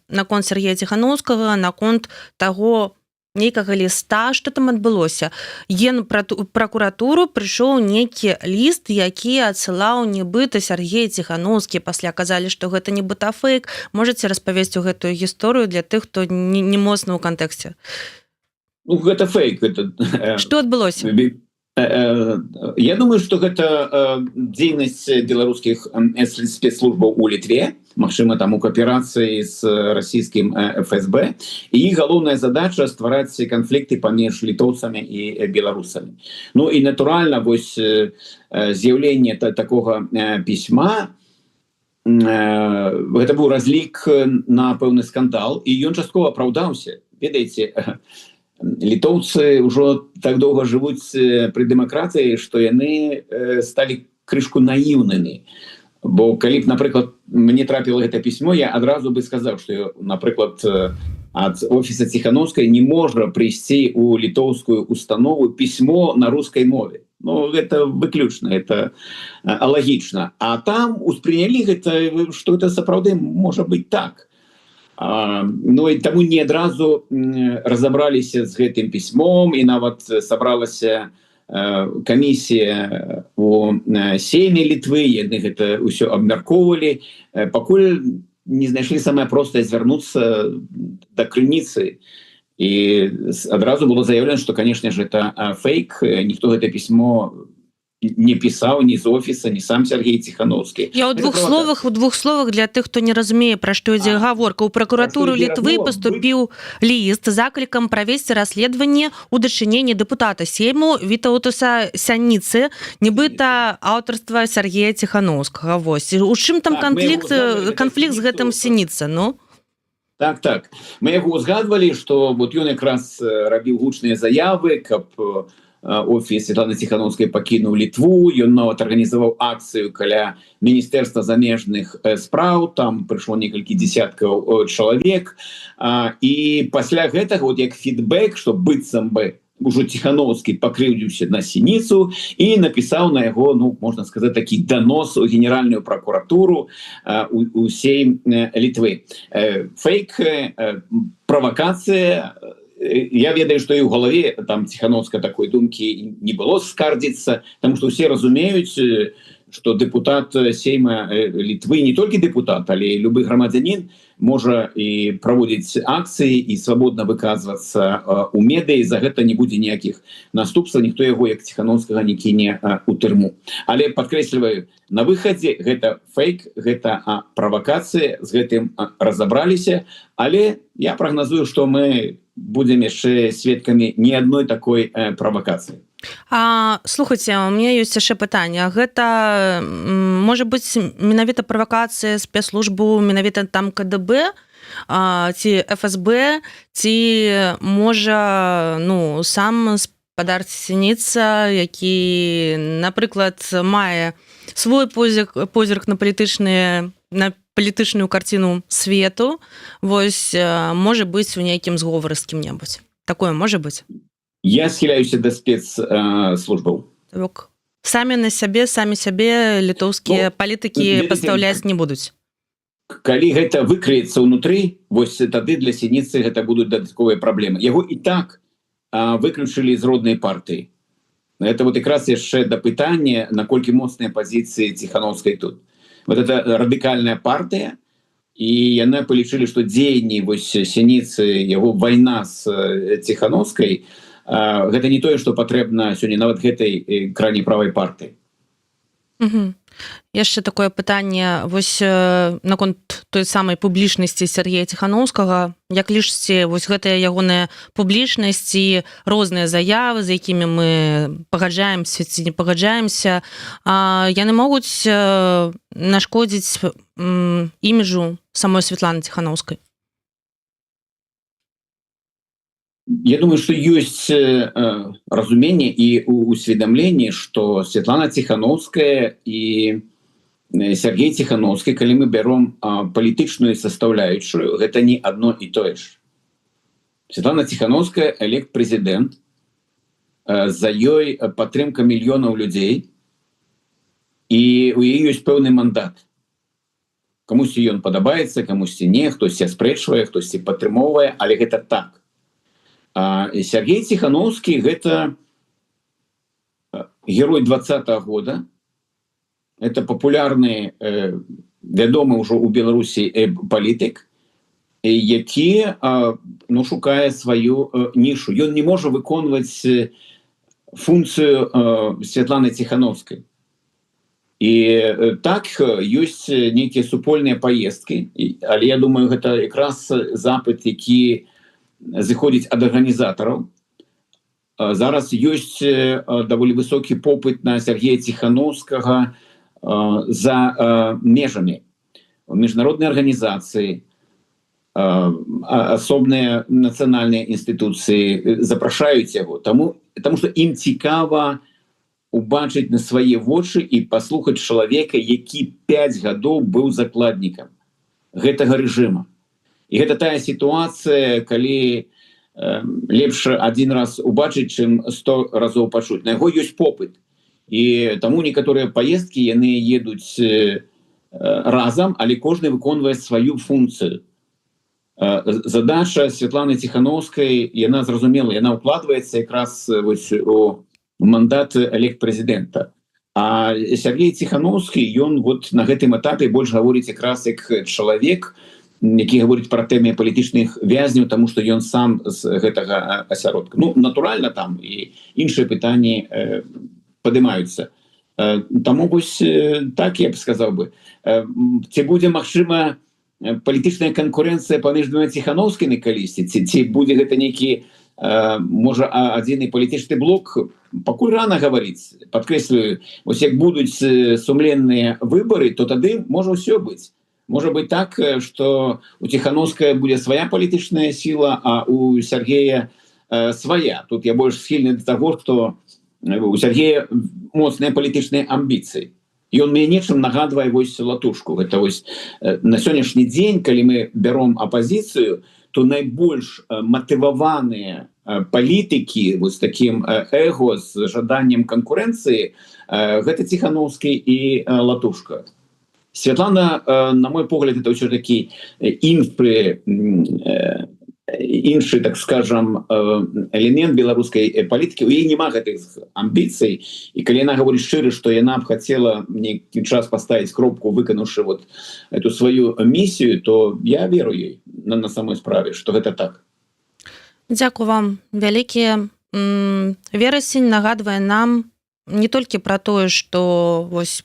наконт Сергея Ціхановскага, наконт таго, нейкага ліста, што там адбылося. Генпракуратуру прыйшоў нейкі ліст, які адсылаў нібыта Сергей Ціхановскі. Пасля казалі, што гэта нібыта фейк. Можаце распавесці гэтую гісторыю для тых, хто не моцна ў кантэксце? Ну, гэта фейк. Што адбылося? Я думаю, што гэта дзейнасць беларускіх спецслужбаў у Літве, магчыма, там у кааперацыі з расійскім ФСБ, і іх галоўная задача ствараць канфлікты паміж літоўцамі і беларусамі. Ну і натуральна, вось з'яўленне такога пісьма, гэта быў разлік на пэўны скандал, і ён часткова апраўдаўся. Ведаеце, літоўцы ўжо так доўга жывуць пры дэмакратыі, што яны сталі крышку наіўнымі. Бо калі б, напрыклад, мне трапіла гэта пісьмо, я адразу бы сказаў, што, напрыклад, ад офіса Ціхановскай не можа прыйсці ў літоўскую установу пісьмо на рускай мове. Ну, гэта выключна, гэта алагічна. А там успрынялі гэта, што гэта сапраўды можа быць так. Ну і таму не адразу разабраліся з гэтым пісьмом, і нават сабралася камісія у Сейме Літвы, яны гэта ўсё абмяркоўвалі, пакуль не знайшлі самае простае звярнуцца да крыніцы. І адразу было заявлена, што, канешне ж, гэта фейк, ніхто гэта пісьмо не пісаў ні з офіса, ні сам Сергей Ціхановскі. Я ў двух словах для тых, хто не разумее, пра што ідзе гаворка. У пракуратуру Літвы паступіў ліст з заклікам правесці расследаванне ў дачыненні дэпутата Сейму Вітаўтаса Сяніцы, нібыта аўтарства Сергея Ціхановскага. Вось. У чым там канфлікт з гэтым Сяніцы, ну? Так. Мы яго узгадвалі, што вот ён якраз рабіў гучныя заявы, каб офіс Светланы Ціхановскай пакінуў Літву, ён нават арганізаваў акцыю каля Міністэрства замежных спраў, там прыйшло некалькі дзесяткаў чалавек, і пасля гэтага вот як фідбэк, што быццам бы ужо Ціхановскі пакрыўдзіўся на Сініцу і напісаў на яго, ну, можна сказаць, такі данос у Генеральную прокуратуру усей Літвы. Фейк, правакацыя. Я ведаю, што і ў галаве там Ціхановска такой думкі не было скардзіцца, таму што ўсе разумеюць, што дэпутат Сейма Літвы, не толькі дэпутат, але і любы грамадзянін можа і праводзіць акцыі і свабодна выказвацца ў медыі, за гэта не будзе ніякіх наступстваў, ніхто яго як Ціхановскага не кіне ў турму. Але падкрэсліваю, на выхадзе гэта фейк, гэта правакацыя, з гэтым разабраліся, але я прагназую, што мы будем яшчэ сведкамі не адной такой правакацыі. Слухайце, у меня ёсць яшчэ пытанне. Гэта можа быць менавіта правакацыя спецслужбу, менавіта там КДБ, ці ФСБ, ці можа, ну, сам спадар Сініца, які, напрыклад, мае свой позірк на палітычную карціну свету, вось, можа быць у нейкім зговоры з кім-небудзь. Такое можа быць? Я схіляюся да спецслужбаў. Самі сябе літоўскія палітыкі пастаўляць не будуць. Калі гэта выкрыецца ўнутры, вось тады для Сініцы гэта будуць дадатковыя праблемы. Яго і так выключылі з роднай партыі. Это вот якраз яшчэ да пытання, наколькі моцныя пазіцыі Ціхановскай тут. Вот это радыкальная партыя, і яны палічылі, што дзеянні вось Сініцы, яго вайна з Ціхановскай, гэта не тое, што патрэбна сёння нават гэтай крайне правай партыі. Яшчэ такое пытанне вось наконт той самай публічнасці Сергея Ціхановскага. Як лічыце, вось гэтая ягоная публічнасць і розныя заявы, з якімі мы пагаджаемся ці не пагаджаемся, яны могуць нашкодзіць іміджу самой Светланы Ціхановскай? Я думаю, что есть разумение и усведомление, что Светлана Ціхановская и Сергей Ціхановскі, калі мы берем палітычную составляющую, это не одно и то же. Светлана Ціхановская элект-президент, за ёй падтрымка мільёнаў людзей, і у яе ёсць пэўны мандат. Камусьці ён падабаецца, камусьці не, хтосьці аспрэчвае, хтосьці падтрымоўвае, але гэта так. Сергей Ціхановскі – гэта герой 20-го года, это популярны, вядомы ўжо ў Беларусі палітык, які шукае сваю нішу. Ён не можа выконваць функцыю Светланы Ціхановскай. І так, ёсць нейкія супольныя паездкі, але я думаю, гэта якраз запыт, які зыходзіць ад арганізатараў. Зараз ёсць даволі высокі попыт на Сергея Ціхановскага за межамі. Міжнародныя арганізацыі, асобныя нацыянальныя інстытуцыі запрашаюць яго, таму што ім цікава убачыць на свае вочы і паслухаць чалавека, які 5 гадоў быў закладнікам гэтага рэжыма. І гэта тая сітуацыя, калі лепш один раз убачыць, чым 100 разоў пачуць. На яго ёсць попыт. І таму некаторыя паездкі, яны едуць разам, але кожны выконвае сваю функцыю. Задача Светланы Ціхановскай, яна зразумела, яна ўкладваецца якраз у мандат элект-прэзідэнта. А Сергей Ціхановскі, ён на гэтым этапе больш гаворыць якраз як чалавек, які гаворыць пра тэмы палітычных вязняў, таму што ён сам з гэтага асяродка. Ну, натуральна, там і іншыя пытанні падымаюцца. Таму вось так я б сказаў бы. Ці будзе, магчыма, палітычная канкурэнцыя паміж двума Ціхановскімі калісьці, ці будзе гэта нейкі, можа, адзіны палітычны блок, пакуль рана гаварыць. Падкрэслюю, вось як будуць сумленныя выбары, то тады можа ўсё быць. Может быть так, что у Тихановская будет своя политическая сила, а у Сергея своя. Тут я больше схильный до того, что у Сергея моцныя палітычныя амбіцыі. Ён мне нечым нагадвае вось Латушку. Гэта вось на сённяшні дзень, калі мы бяром апазіцыю, то найбольш матываваныя палітыкі вот с таким эго, с жаданнем конкуренции, гэта Тихановский и Латушка. Святлана, на мой погляд, это ўсё такі іншы, так скажем, элемент беларускай палітыкі. У яе няма гэтых амбіцый, і калі яна гаворыць шчыра, што яна б хацела нейкі час паставіць кропку, выканаўшы вот эту сваю місію, то я веру ёй на самой справе, што гэта так. Дзякую вам вялікі. Верасень нагадвае нам не толькі пра тое, што вось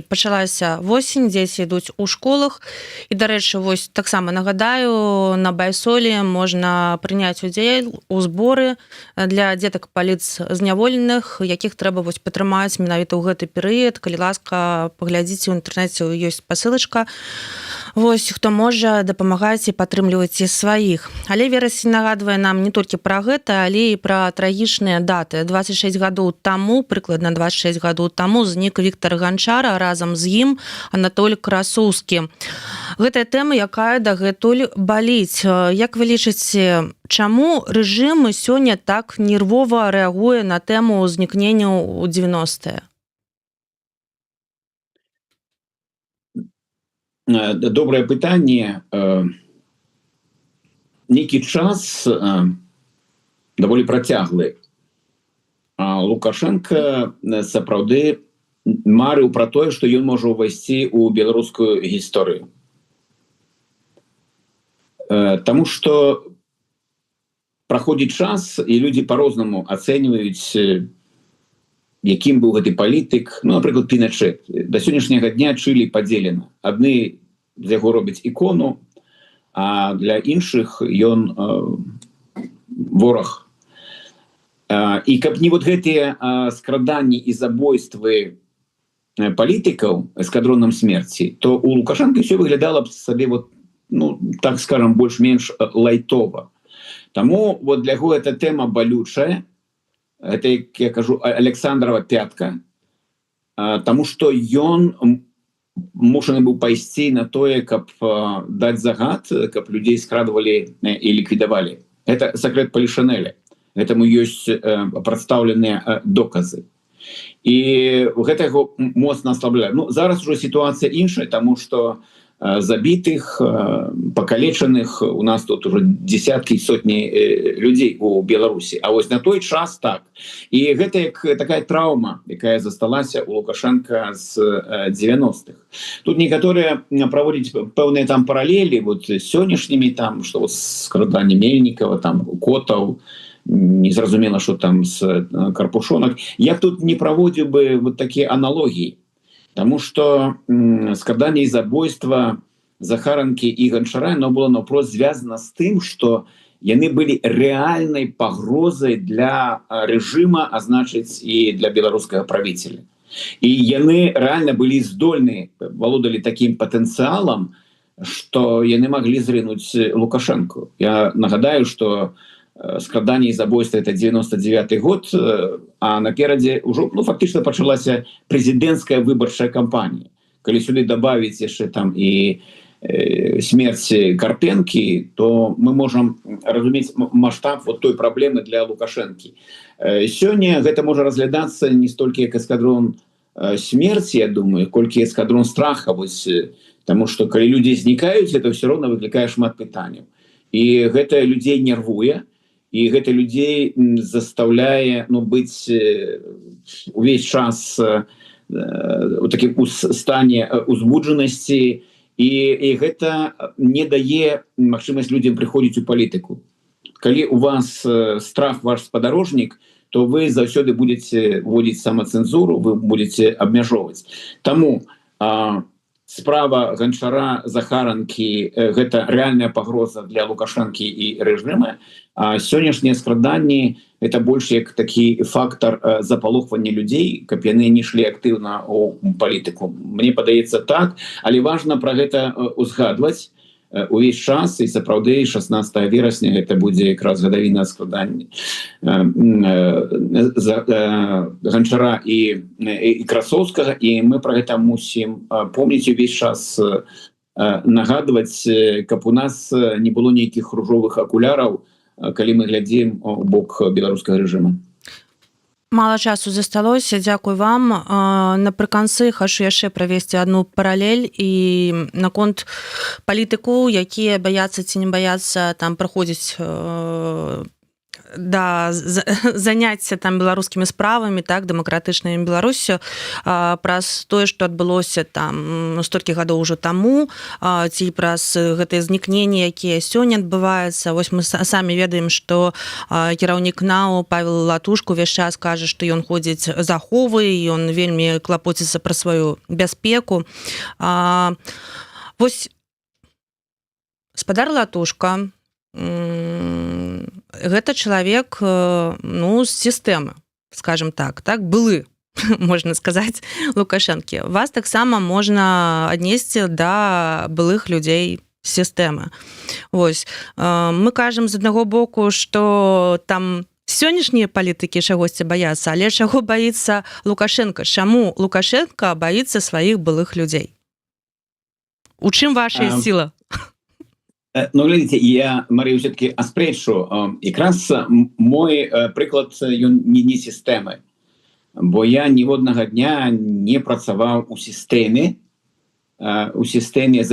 пачалася восень, дзеці ідуць у школах. І, дарэчы, вось таксама нагадаю, на байсолі можна прыняць удзел у зборы для дзетак палітзняволеных, якіх трэба вось падтрымаць менавіта ў гэты перыяд. Калі ласка, паглядзіце ў інтэрнэце, ёсць спасылачка. Вось, хто можа, дапамагайце, падтрымлівайце сваіх. Але верасень нагадвае нам не толькі пра гэта, але і пра трагічныя даты. 26 гадоў таму, прыкладна 26 гадоў таму, знік Віктар Ганчара, разам з ім Анатоль Красоўскі. Гэтая тэма, якая дагэтуль баліць. Як вы лічыце, чаму рэжым сёння так нервова рэагуе на тэму знікнення ў 90-е? Добрае пытанне. Нейкі час даволі працяглы. Лукашенко сапраўды марыў пра тое, што ён можа ўвайсці ў беларускую гісторыю. Таму што праходзіць час, і людзі па-рознаму ацэньваюць, якім быў гэты палітык. Ну, напрыклад, Піначэт. Да сённяшняга дня Чылі падзелена. Адны з яго робяць ікону, а для іншых ён вораг. І каб не вот гэтыя скраданні і забойствы палітыкаў эскадронам смерці, то у Лукашенко все выглядала б сабе вот, ну, так скажем, больш-менш лайтова. Таму вот для яго эта тэма балючая. Это, як я кажу, Александрова пятка. Таму што ён мушаны быў пайсці на тое, каб даць загад, каб людзей скрадвалі і ліквідавалі. Это сакрэт Палішанеля. Гэтаму ёсць прадстаўленыя доказы. І гэта яго моцна аслабляе. Ну, зараз ужо сітуацыя іншая, таму што забітых, пакалечаных у нас тут уже десяткі, сотні людзей у Беларусі. А вось на той час так. І гэта як такая траўма, якая засталася у Лукашенка з 90-х. Тут некаторыя праводзяць пэўныя там паралелі вот з сённяшнімі, там, што вот скраданне Мельнікава, там, Котаў, незразумела, что там с Карпушонок. Я тут не проводил бы вот такие аналогии, потому что скрадание и забойство Захаранки и Гончара, оно было напрост связано с тем, что они были реальной погрозой для режима, а значит и для белорусского правителя. И они реально были здольны, володали таким потенциалом, что они могли зринуть Лукашенко. Я нагадаю, что скрадание и забойство — это 99-й год, а наперадзе ўжо, ну, фактично пачалася президентская выбарчая кампанія. Калі сюды добавить яшчэ там і смерць Карпенкі, то мы можем разумець масштаб вот той праблемы для Лукашенкі. Сёння гэта можа разглядацца не столькі як эскадрон смерці, я думаю, колькі эскадрон страха, вось, таму што калі людзі знікаюць, это все равно выклікае шмат пытанняў. І гэта людзей нервуе, і гэта людзей заставляе, ну, быць увесь час у такім стане узбуджанасці, і гэта не дае магчымасць людзям прыходзіць у палітыку. Калі у вас страх ваш спадарожнік, то вы заўсёды будете вводзіць самацэнзуру, вы будете абмяжоўваць. Таму справа Ганчара, Захаранкі гэта рэальная пагроза для Лукашэнкі і рэжыма, а сённяшнія скраданні это больш як такі фактар запалохвання людзей, каб яны не ішлі актыўна ў палітыку. Мне падаецца так, але важна пра гэта узгадваць увесь час, і сапраўды 16 верасня гэта будзе якраз гадавіна складання Ганчара і Красоўскага, і мы пра гэта мусім помніць увесь час, нагадваць, каб у нас не было нейкіх ружовых акуляраў, калі мы глядзім у бок беларускага рэжыма. Мало часу засталося, дзякуй вам. Напрыканцы хачу яшчэ правесці адну паралель і наконт палітыку, якія баяцца ці не баяцца там праходзіць да заняцця там беларускімі справамі, так, дэмакратычнай Беларусю, праз тое, што адбылося там столькі гадоў ужо таму, ці праз гэтыя знікненні, якія сёння адбываюцца. Вось мы самі ведаем, што кіраўнік НАУ Павел Латушко ўвесь час кажа, што ён ходзіць з аховай, ён вельмі клапоціцца пра сваю бяспеку. Вось гаспадар Латушко гэта чалавек, ну, з сістэмы, скажем так, былы, можна сказаць, Лукашэнкі. Вас таксама можна аднесці да былых людзей сістэмы. Вось. Мы кажам з аднаго боку, што там сённяшнія палітыкі чагосьці баяцца, але чаго баіцца Лукашенко? Чаму Лукашенко баіцца сваіх былых людзей? У чым ваша сіла? Ну, глядите, я, Мария, все-таки аспречу. Якраз мой приклад, ён не системи. Бо я ні одного дня не працаваў у системе за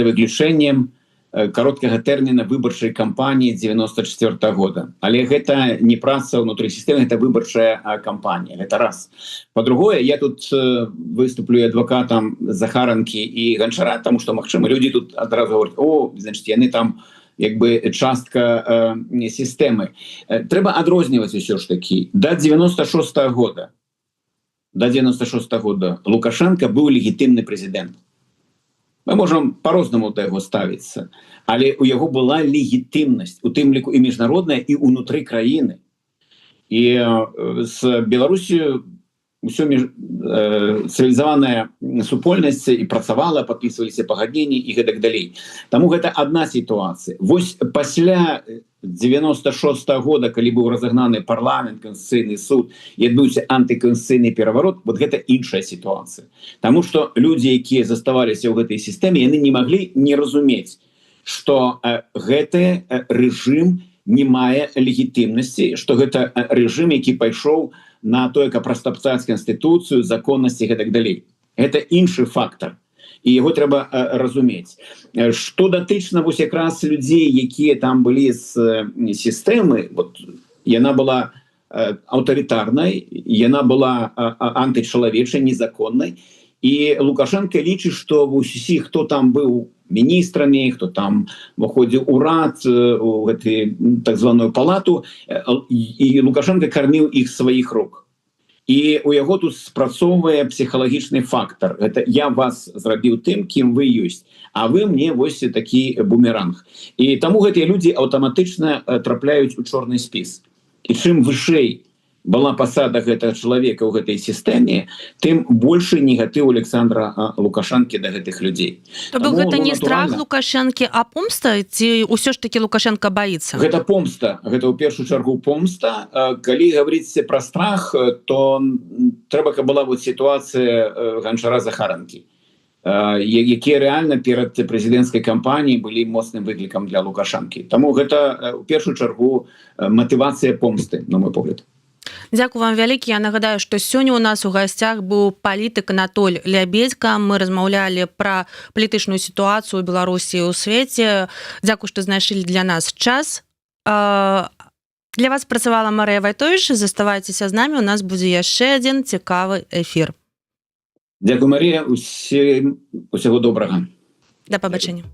выключеннем короткага тэрміна выбарчай кампаніі 94 года. Але гэта не праца ўнутры сістэмы, гэта выбарчая кампанія. Гэта раз. По-другое, я тут выступлю адвакатам Захаранкі і Ганчара, тому што, магчыма, людзі тут адразу говорять: о, значит, яны там як бы частка сістэмы. Трэба адрозніваць усё ж такі. До 96 года Лукашенко быў легітымны прэзідэнт. Мы можем по-рознаму да яго ставіцца, але у яго была легітымнасць, у тым ліку і міжнародная, і ўнутры краіны. І з Беларусію ўсё цывілізаваная супольнасць і працавала, падпісваліся пагадненні і гэтак далей. Таму гэта адна сітуацыя. Вось пасля 96 года, калі быў разагнаны парламент, Конституцыйны суд і адбыўся антыконституцыйны пераварот, вот гэта іншая сітуацыя. Таму што людзі, якія заставаліся ў гэтай сістэме, яны не маглі не разумець, што гэты рэжым не мае легітымнасці, што гэта рэжым, які пайшоў на тое, каб растапцаць канстытуцыю, законнасці і гэтак далей. Гэта іншы фактар. І яго трэба разумець. Што датычна вось якраз людзей, якія там былі з сістэмы, вот, яна была аўтарытарнай, яна была антычалавечай, незаконнай, і Лукашенко лічыць, што усі, хто там быў міністрамі, хто там выходзіў урад, у гэту так званую палату, і Лукашенко карміў іх сваіх рук. І у яго тут спрацоўвае псіхалагічны фактар. Гэта я вас зрабіў тым, кім вы ёсць, а вы мне вось такі бумеранг. І таму гэтыя людзі аўтаматычна трапляюць у чорны спіс. І чым вышэй была пасада гэтага чалавека ў гэтай сістэме, тым большы негатыў Александра Лукашэнкі да гэтых людзей. То бок гэта не страх Лукашэнкі, а помста? Ці ўсё ж такі Лукашенко баіцца? Гэта помста. Гэта ў першую чаргу помста. Калі гаварыць пра страх, то трэба, каб была вот сітуацыя Ганчара Захаранкі, якія рэальна перад прэзідэнцкай кампаніяй былі моцным выклікам для Лукашэнкі. Таму гэта ў першую чаргу матывацыя помсты, на мой погляд. Дзякую вам вялікі. Я нагадаю, што сёння у нас у гасцях быў палітык Анатоль Лябедзька. Мы размаўлялі пра палітычную сітуацыю ў Беларусі і ў свеце. Дзякую, што знайшлі для нас час. Для вас працавала Марыя Вайтовіч. Заставайцеся з намі, у нас будзе яшчэ адзін цікавы эфір. Дзякую, Марія. Усяго добрага. Да пабачэння.